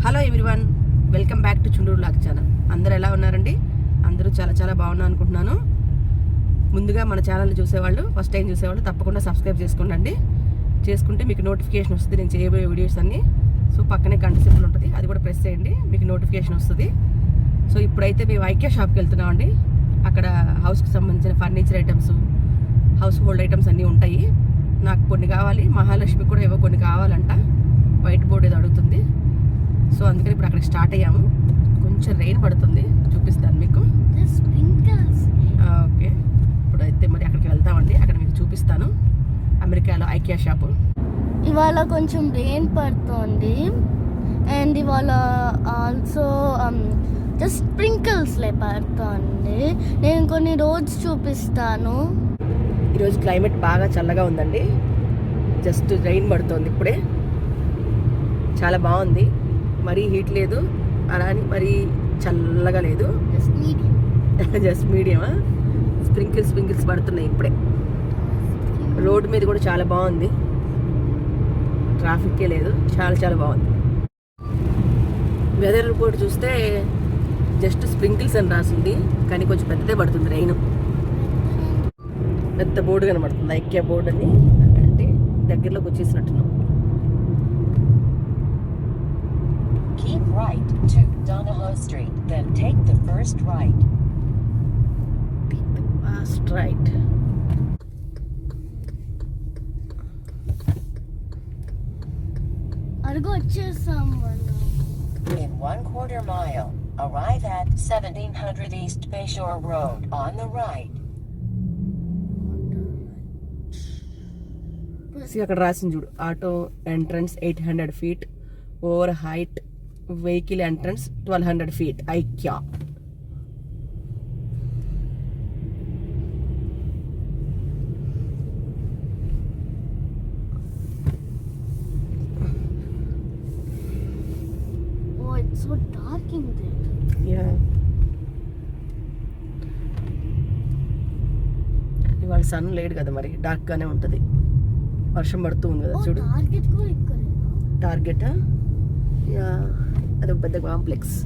Hello everyone, welcome back to Chunduru vlogs channel. అందరూ ఎలా ఉన్నారండి? అందరూ చాలా చాలా బాగున్నా అనుకుంటున్నాను. ముందుగా మన ఛానల్ చూసేవాళ్ళు, ఫస్ట్ టైం చూసేవాళ్ళు తప్పకుండా సబ్స్క్రైబ్ చేసుకోండి. చేసుకుంటే మీకు నోటిఫికేషన్ వస్తుంది, నేను చేయబోయే వీడియోస్ అన్నీ. సో పక్కనే గంట సింబల్ ఉంటుంది, అది కూడా ప్రెస్ చేయండి, మీకు నోటిఫికేషన్ వస్తుంది. సో ఇప్పుడైతే మేము ఐక్యా షాప్కి వెళ్తున్నామండి. అక్కడ హౌస్కి సంబంధించిన furniture items, house hold items అన్నీ ఉంటాయి. నాకు కొన్ని కావాలి, మహాలక్ష్మి కూడా ఏవో కొన్ని కావాలంట. వైట్ బోర్డ్ ఏదో అడుగుతుంది. సో అందుకని ఇప్పుడు అక్కడికి స్టార్ట్ అయ్యాము. కొంచెం రెయిన్ పడుతుంది, చూపిస్తాను మీకు. ఓకే, ఇప్పుడైతే మరి అక్కడికి వెళ్తామండి. అక్కడ మీకు చూపిస్తాను అమెరికాలో ఐకియా షాపు. ఇవాళ కొంచెం రెయిన్ పడుతుంది అండ్ ఇవాళ ఆల్సో జస్ట్ స్ప్రింకిల్స్ పడుతుంది. నేను కొన్ని రోజు చూపిస్తాను. ఈరోజు క్లైమేట్ బాగా చల్లగా ఉందండి. జస్ట్ రెయిన్ పడుతుంది ఇప్పుడే, చాలా బాగుంది. మరీ హీట్ లేదు, అలా అని మరీ చల్లగా లేదు, జస్ట్ మీడియమా. స్ప్రింకిల్స్ పడుతున్నాయి ఇప్పుడే. రోడ్డు మీద కూడా చాలా బాగుంది, ట్రాఫిక్కే లేదు, చాలా చాలా బాగుంది. వెదర్ రిపోర్ట్ చూస్తే జస్ట్ స్ప్రింకిల్స్ అని రాసింది, కానీ కొంచెం పెద్దదే పడుతుంది రెయిన్. పెద్ద బోర్డు కనబడుతుంది, ఐక్యా బోర్డు అని. అంటే దగ్గరలోకి వచ్చేసినట్టున్నాం. Keep right to Donahoe Street, then take the first right. First right. అడుగు వచ్చేసాం. In 1/4 mile, arrive at 1700 East Bayshore Road on the right. అక్కడ రాసింది చూడు, auto entrance 800 feet, over height vehicle entrance 1200 feet, IKEA. Oh, it's so dark in there. Yeah. ఇవాళ sun లేడు కదా, మరి dark గానే ఉంటది. వర్షం పడుతూ ఉంది కదా చూడు. టార్గెట్ కూడా ఇక్కడేనా? టార్గెటా? యా, అదొక పెద్ద complex.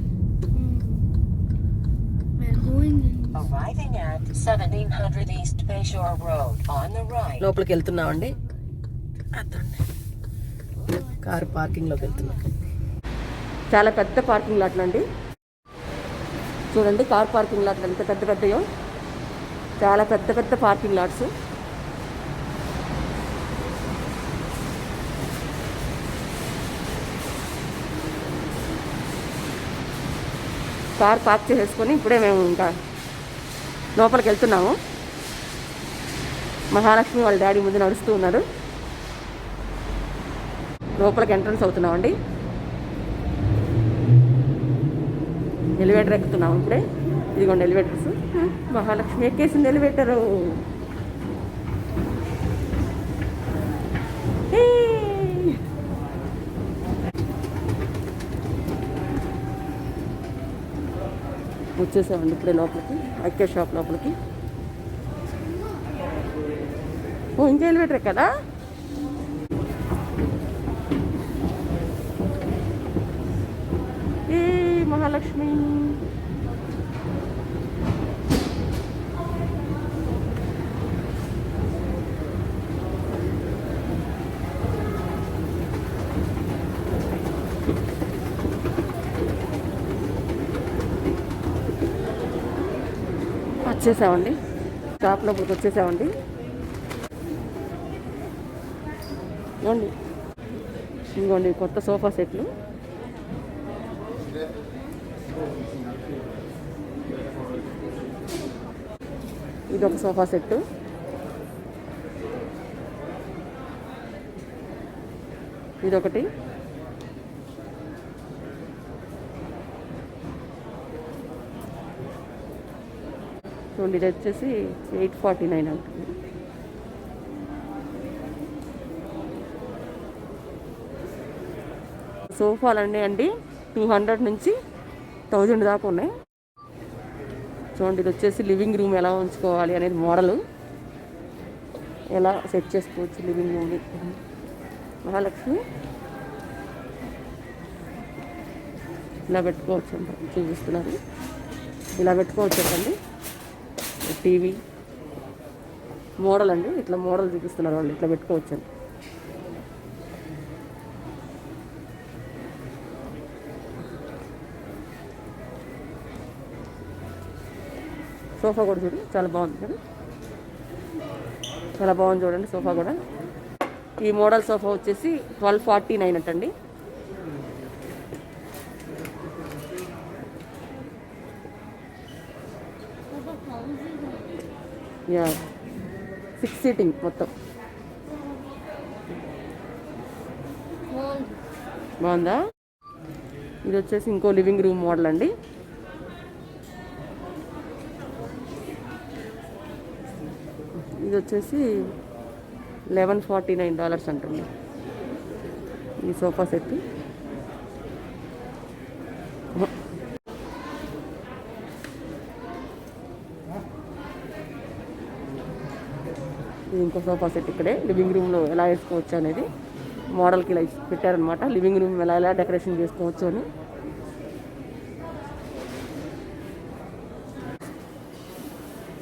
Arriving at 1700 East Bayshore Road on the right. లోపలికి వెళ్తున్నామండి. కార్ పార్కింగ్ లోకి వెళ్తున్నాం. చాలా పెద్ద పార్కింగ్ లాట్లు అండి. చూడండి కార్ పార్కింగ్ లాట్లు ఎంత పెద్ద పెద్దయో, చాలా పెద్ద పెద్ద పార్కింగ్ లాట్స్. కార్ పార్క్ చేసేసుకొని ఇప్పుడే మేము ఇంకా లోపలికి వెళ్తున్నాము. మహాలక్ష్మి వాళ్ళ డాడీ ముందు నడుస్తూ ఉన్నారు. లోపలికి ఎంట్రన్స్ అవుతున్నామండి. ఎలివేటర్ ఎక్కుతున్నాము ఇప్పుడే. ఇదిగోండి ఎలివేటర్స్. మహాలక్ష్మి ఎక్కేసింది ఎలివేటరు. వచ్చేసామండి ఇప్పుడే లోపలికి, ఐక్యా షాప్ లోపలికి. ఓ, ఇంకా ఎలివేటర్ కదా. ఏ మహాలక్ష్మి, వచ్చేసామండి షాప్ లోపలికి వచ్చేసామండి. ఇవ్వండి, ఇదిగోండి కొత్త సోఫా సెట్లు. ఇదొక సోఫా సెట్టు, ఇదొకటి, చూడండి ఇది వచ్చేసి 849 అంటుంది. సోఫాలు అండి 200 నుంచి 1000 దాకా ఉన్నాయి. చూడండి ఇది వచ్చేసి లివింగ్ రూమ్ ఎలా ఉంచుకోవాలి అనేది మోడలు, ఎలా సెట్ చేసుకోవచ్చు లివింగ్ రూమ్ని. మహాలక్ష్మి ఇలా పెట్టుకోవచ్చు అంట చూపిస్తున్నారు. ఇలా పెట్టుకోవచ్చు అండి టీవీ మోడల్ అండి. ఇట్లా మోడల్ చూపిస్తున్నారు వాళ్ళు. ఇట్లా పెట్టుకోవచ్చు అండి. సోఫా కూడా చూడు చాలా బాగుంది కదా, చాలా బాగుంది చూడండి సోఫా కూడా. ఈ మోడల్ సోఫా వచ్చేసి 1249 అంటండి. యా 6 సీటింగ్ మొత్తం. బాగుందా? ఇది వచ్చేసి ఇంకో లివింగ్ రూమ్ మోడల్ అండి. ఇది వచ్చేసి $1149 అంటుంది ఈ సోఫా సెట్. ఇది ఇంకో సోఫా సెట్. ఇక్కడే లివింగ్ రూమ్లో ఎలా వేసుకోవచ్చు అనేది మోడల్కి ఇలా పెట్టారనమాట. లివింగ్ రూమ్ ఎలా డెకరేషన్ చేసుకోవచ్చు అని.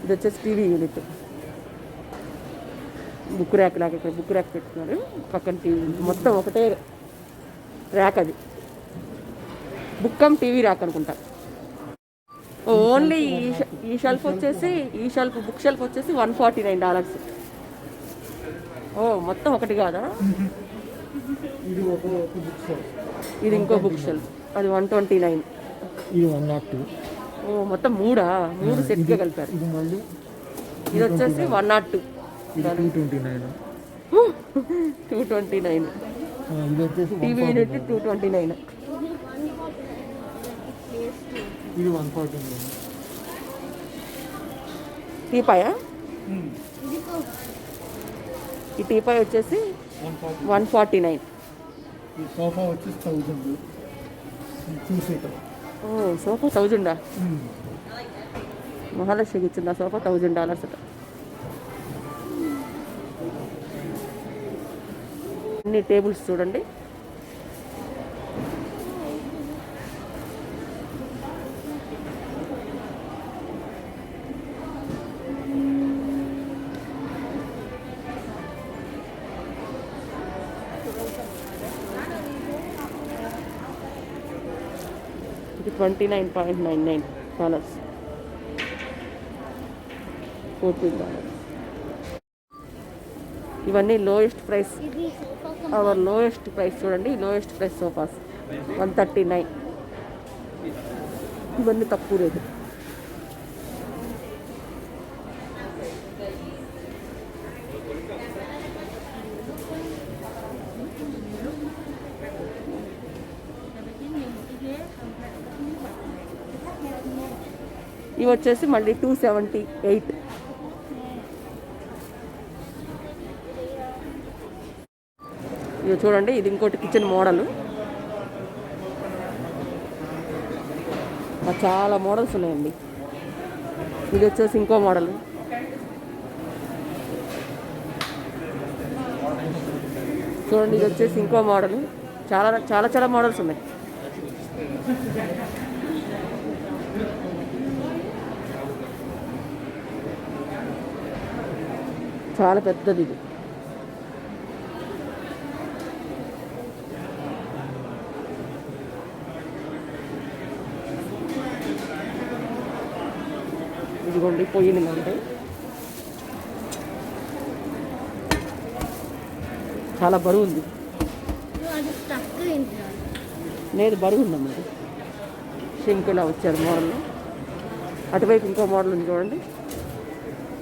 ఇది వచ్చేసి టీవీ యూనిట్. బుక్ ర్యాక్ లాగా ఇక్కడ బుక్ ర్యాక్ పెట్టుకున్నారు. పక్కన టీవీ మొత్తం ఒకటే ర్యాక్. అది బుక్ టీవీ ర్యాక్ అనుకుంటా. ఓన్లీ ఈ షెల్ఫ్ వచ్చేసి బుక్ షెల్ఫ్ వచ్చేసి $149. ఓ మొత్తం ఒకటి కాదా? ఇది ఇంకో బుక్ షెల్ఫ్. అది 129. ఇది 102. ఓ మొత్తం మూడు సెట్గా కలిపారు. ఇది వచ్చేసి 102. 229. TV unit 229. ఇది 149. టీపాయా? ఈ టీపాయ్ వచ్చేసి 149. ఈ సోఫా వచ్చేసి 1000. 2 సీటర్. ఓ సోఫా 1000. మహాలక్ష్మికి ఇచ్చింది ఆ సోఫా $1000 అట. అన్ని టేబుల్స్ చూడండి. ఇది $29.99. $14. ఇవన్నీ lowest price. Our lowest price చూడండి. Lowest price sofas 139. ఇవన్నీ తక్కువ రేటు. ఇవి వచ్చేసి మళ్ళీ 278. ఇది చూడండి. ఇది ఇంకోటి కిచెన్ మోడల్. చాలా మోడల్స్ ఉన్నాయండి. ఇది వచ్చేసి ఇంకో మోడల్. చూడండి ఇది వచ్చేసి ఇంకో మోడల్. చాలా చాలా చాలా మోడల్స్ ఉన్నాయి. చాలా పెద్దది ఇది. ఇదిగోండి పొయ్యిలు ఉంటాయి. చాలా బరువు ఉంది. లేదు బరువు ఉందమ్మా. షింక్ ఇలా వచ్చారు మోడల్. అటువైపు ఇంకో మోడల్ ఉంది చూడండి.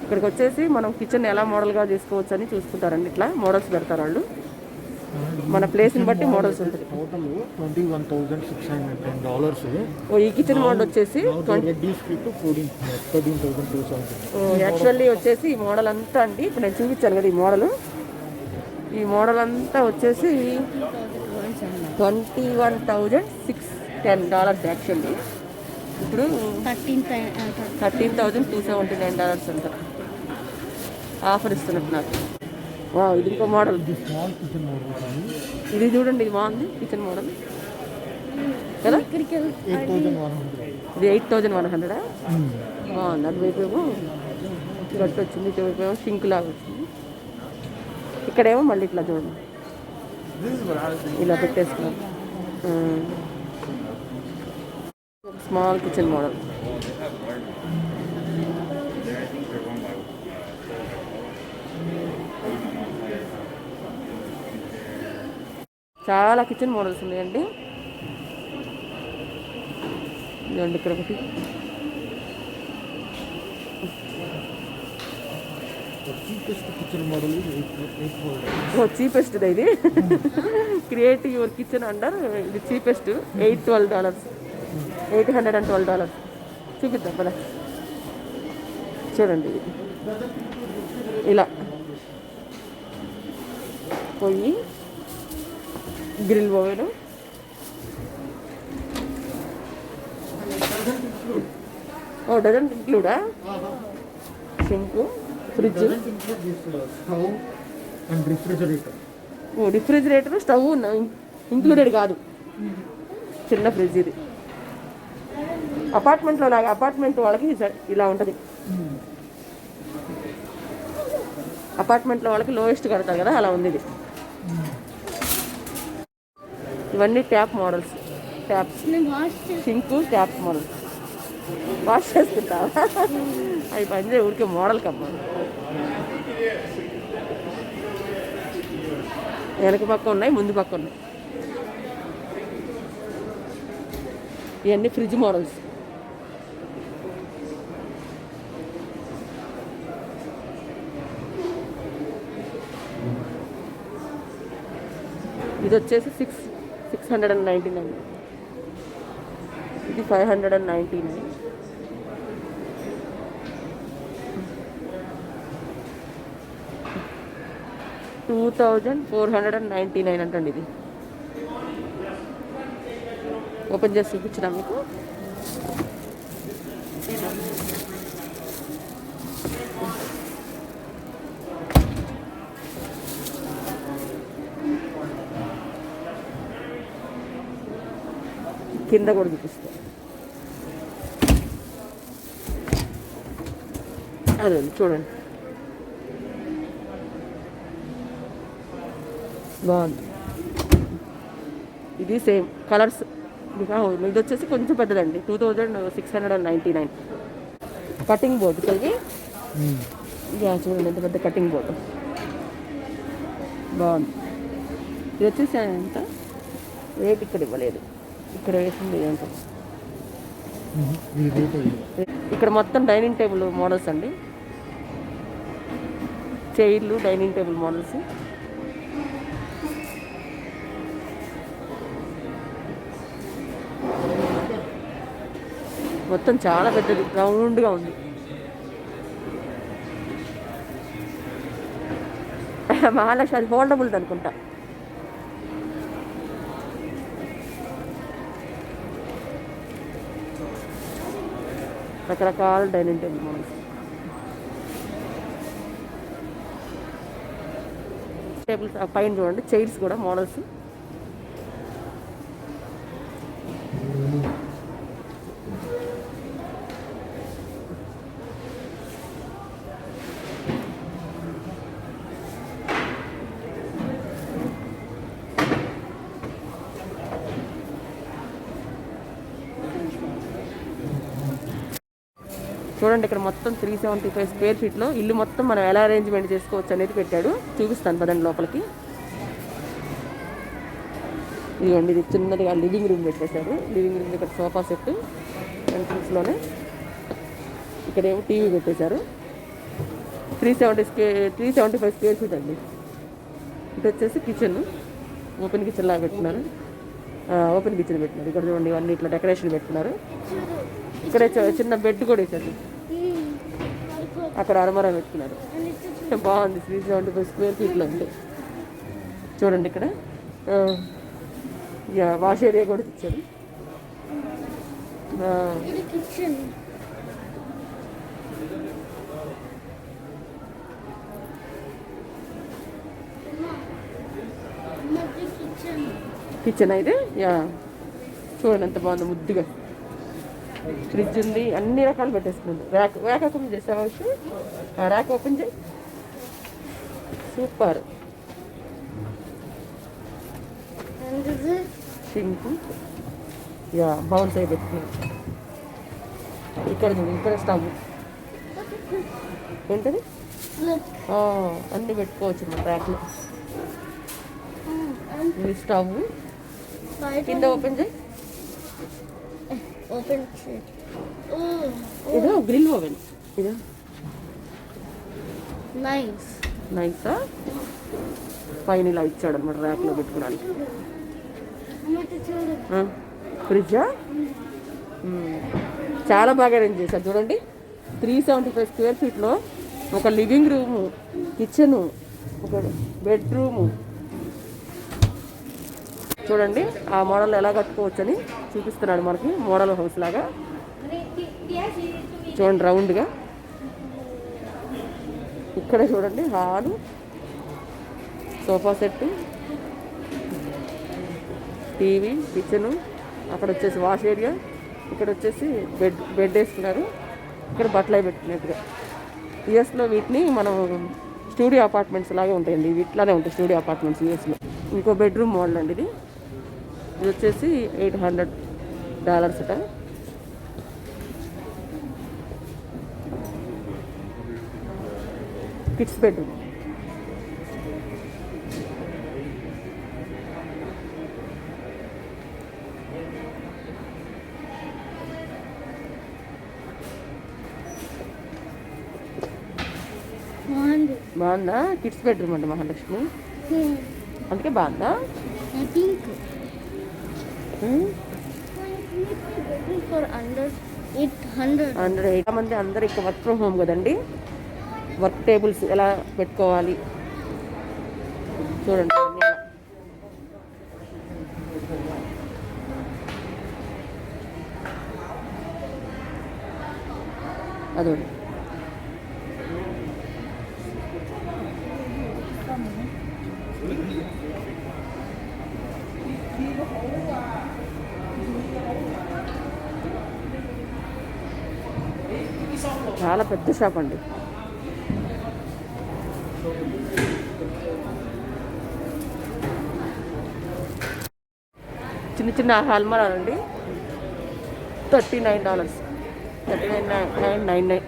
ఇక్కడికి వచ్చేసి మనం కిచెన్ ఎలా మోడల్గా చేసుకోవచ్చు అని చూసుకుంటారండి. ఇట్లా మోడల్స్ పెడతారు వాళ్ళు. మన ప్లేస్ని బట్టి మోడల్స్ ఉంటుంది. టోటల్ $21,610. ఓ ఈ కిచెన్ మోడల్ వచ్చేసి 13,270. యాక్చువల్లీ వచ్చేసి ఈ మోడల్ అంతా అండి ఇప్పుడు నేను చూపించాను కదా. ఈ మోడల్ అంతా వచ్చేసి $21,610 యాక్చువల్లీ. ఇప్పుడు $13,279 అంట ఆఫర్ ఇస్తున్నట్టున్నారు. వా ఇది ఇంకో మోడల్. Small kitchen model. ఇది చూడండి ఇది బాగుంది కిచెన్ మోడల్. కదా ఇక్కడికి 8,100. ఇది 8,100. బాగుంది. అటువైపు ఏమో గట్టు వచ్చింది, ఇటువైపు ఏమో సింక్ లాగా వచ్చింది. ఇక్కడేమో మళ్ళీ ఇట్లా చూడండి ఇలా పెట్టేసుకున్నాం. Small kitchen model. చాలా కిచెన్ మోడల్స్ ఉన్నాయండి. ఇదండి ఇక్కడ ఒకటి. Cheapest kitchen model $8,000. చీపెస్ట్ ఇది. క్రియేట్ యువర్ కిచెన్ అండర్, ఇది చీపెస్ట్ $812, $812. చూపిద్దాం కదా, చూడండి ఇది ఇలా పొయ్యి, గ్రిల్ ఓవెన్, డజంట్ ఇంక్లూడా, sink, fridge, stove and refrigerator. Refrigerator, stove included కాదు. చిన్న ఫ్రిడ్జ్ ఇది. అపార్ట్మెంట్లో లాగా, అపార్ట్మెంట్ వాళ్ళకి ఇలా ఉంటుంది. అపార్ట్మెంట్లో వాళ్ళకి లోయెస్ట్ కడతారు కదా, అలా ఉంది ఇది. ఇవన్నీ tap models. Taps, sink, tap models. Wash చేసుకుంటావా? అవి పనిచే ఊరికే మోడల్ కమ్మా. వెనక పక్క ఉన్నాయి, ముందు పక్క ఉన్నాయి. ఇవన్నీ ఫ్రిడ్జ్ మోడల్స్. ఇది వచ్చేసి 699. ఇది 599. $2,499 అంటండి. ఇది ఓపెన్ చేసి చూపించిన మీకు. కింద కూడా చూపిస్తా. అదే చూడండి, బాగుంది. ఇది సేమ్ కలర్స్. ఇది వచ్చేసి కొంచెం పెద్దదండి, 2,699. కటింగ్ బోర్డు కలిగి చూడండి, ఎంత పెద్ద కటింగ్ బోర్డు. బాగుంది. ఇది వచ్చేసి ఎంత రేట్ ఇక్కడ ఇవ్వలేదు, ఇక్కడ వేసింది ఎంత. ఇక్కడ మొత్తం డైనింగ్ టేబుల్ మోడల్స్ అండి. చైర్లు, డైనింగ్ టేబుల్ మోడల్స్. మొత్తం చాలా పెద్దది, రౌండ్గా ఉంది. మహాలక్ష్మి అది హోల్డబుల్ అనుకుంటా. రకరకాల డైనింగ్ టేబుల్ మోడల్స్. టేబుల్స్ పైన చూడండి, చైర్స్ కూడా మోడల్స్. చూడండి, ఇక్కడ మొత్తం 375 స్క్వేర్ ఫీట్లో ఇల్లు మొత్తం మనం ఎలా అరేంజ్మెంట్ చేసుకోవచ్చు అనేది పెట్టాడు. చూపిస్తాను పదండి లోపలికి. ఇదిగోండి, ఇది చిన్నదిగా లివింగ్ రూమ్ పెట్టేశాడు. లివింగ్ రూమ్ ఇక్కడ సోఫా సెట్ ఎంట్రన్స్లోనే. ఇక్కడేమో టీవీ పెట్టేశారు. 375 స్క్వేర్ ఫీట్ అండి. ఇటు వచ్చేసి కిచెన్, ఓపెన్ కిచెన్ లాగా పెట్టుకున్నారు. ఓపెన్ కిచెన్ పెట్టినారు. ఇక్కడ చూడండి, ఇవన్నీ ఇట్లా డెకరేషన్ పెట్టుకున్నారు. ఇక్కడ చిన్న బెడ్ కూడా వేసారు. అక్కడ అరమరా పెట్టుకున్నారు. బాగుంది. 375 స్క్వేర్ ఫీట్లో ఉంది. చూడండి, ఇక్కడ వాష్ ఏరియా కూడా ఇచ్చారు. కిచెన్ అయితే చూడండి ఎంత బాగుంది ముద్దుగా. ఫ్రిడ్జ్ ఉంది, అన్ని రకాలు పెట్టేసుకుంది. ర్యాక్ ఓపెన్ చేసావా? ర్యాక్ ఓపెన్ చేయి. Super. And this is sink, yeah bowls అయి పెట్టుకున్నాను. ఇక్కడ చూడు, ఇక్కడ స్టవ్ ఏంటది? look. అన్నీ పెట్టుకోవచ్చు మన ర్యాక్లో. And ఇది స్టవ్. right కింద ఓపెన్ చేయి. open it. Oh, ఇదో గ్రిల్ ఓవెన్. ఇదో nice. నైసా. పైన ఇలా ఇచ్చాడు అనమాట ర్యాక్లో పెట్టుకోవడానికి. ఫ్రిడ్జా? చాలా బాగా అరేంజ్ చేశారు చూడండి. 375 స్క్వేర్ ఫీట్లో ఒక లివింగ్ రూము, కిచెను, ఒక బెడ్రూము. చూడండి ఆ మోడల్ ఎలా కట్టుకోవచ్చని చూపిస్తున్నాడు మనకి. మోడల్ హౌస్ లాగా చూడండి, రౌండ్గా. ఇక్కడ చూడండి hall, sofa set, TV, kitchen. అక్కడ వచ్చేసి వాష్ ఏరియా, ఇక్కడ వచ్చేసి బెడ్ వేసుకున్నారు. ఇక్కడ బట్టలు అవి పెట్టుకున్నట్టుగా. యూఎస్లో వీటిని మనం స్టూడియో అపార్ట్మెంట్స్ లాగే ఉంటాయండి. వీటిలానే ఉంటాయి స్టూడియో అపార్ట్మెంట్స్ యూఎస్లో. ఇంకో బెడ్రూమ్ మోడల్ అండి ఇది. ఇది వచ్చేసి $800 అట. Kids bedroom. బాగుందా? కిడ్స్ బెడ్రూమ్ అండి మహాలక్ష్మి, అందుకే బాగుందా? I think for under 800. 108 మంది అందరు ఇక వర్క్ ఫ్రమ్ హోమ్ కదండి. వర్క్ టేబుల్స్ ఎలా పెట్టుకోవాలి చూడండి. అన్నీ ఎలా. అదోండి. చాలా పెద్ద షాప్ అండి. చిన్న చిన్న హాల్మారాలండి. $39, $39.99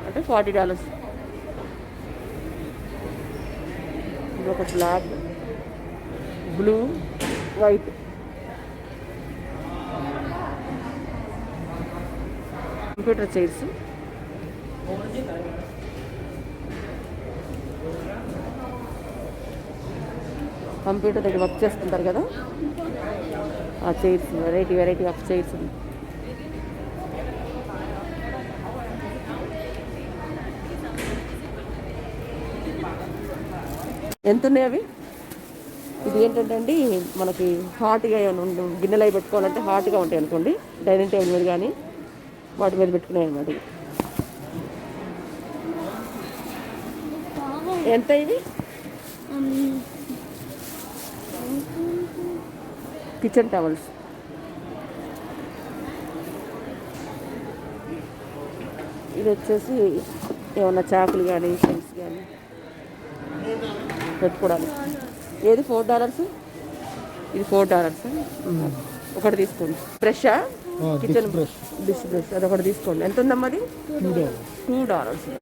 అంటే $40. ఇది ఒక black, blue, white. Computer chairs. Computer దగ్గర వర్క్ చేస్తుంటారు కదా ఆ చైర్స్. Variety of chairs. ఎంత ఉన్నాయి అవి? ఇది ఏంటంటే అండి మనకి హాట్గా ఏమైనా గిన్నెలు అవి పెట్టుకోవాలంటే హాట్గా ఉంటాయి అనుకోండి, డైనింగ్ టేబుల్ మీద కానీ వాటి మీద పెట్టుకున్నాయి అన్నమాట. ఎంత ఇవి? Kitchen towels. ఇది వచ్చేసి ఏమన్నా చాకులు కానీ షెల్స్ కానీ పెట్టుకోవడానికి. ఏది $4? ఇది $4. ఒకటి తీసుకోండి. బ్రషా? కిచెన్ డిష్ బ్రష్, అది ఒకటి తీసుకోండి. ఎంత ఉందమ్మా అది? $2.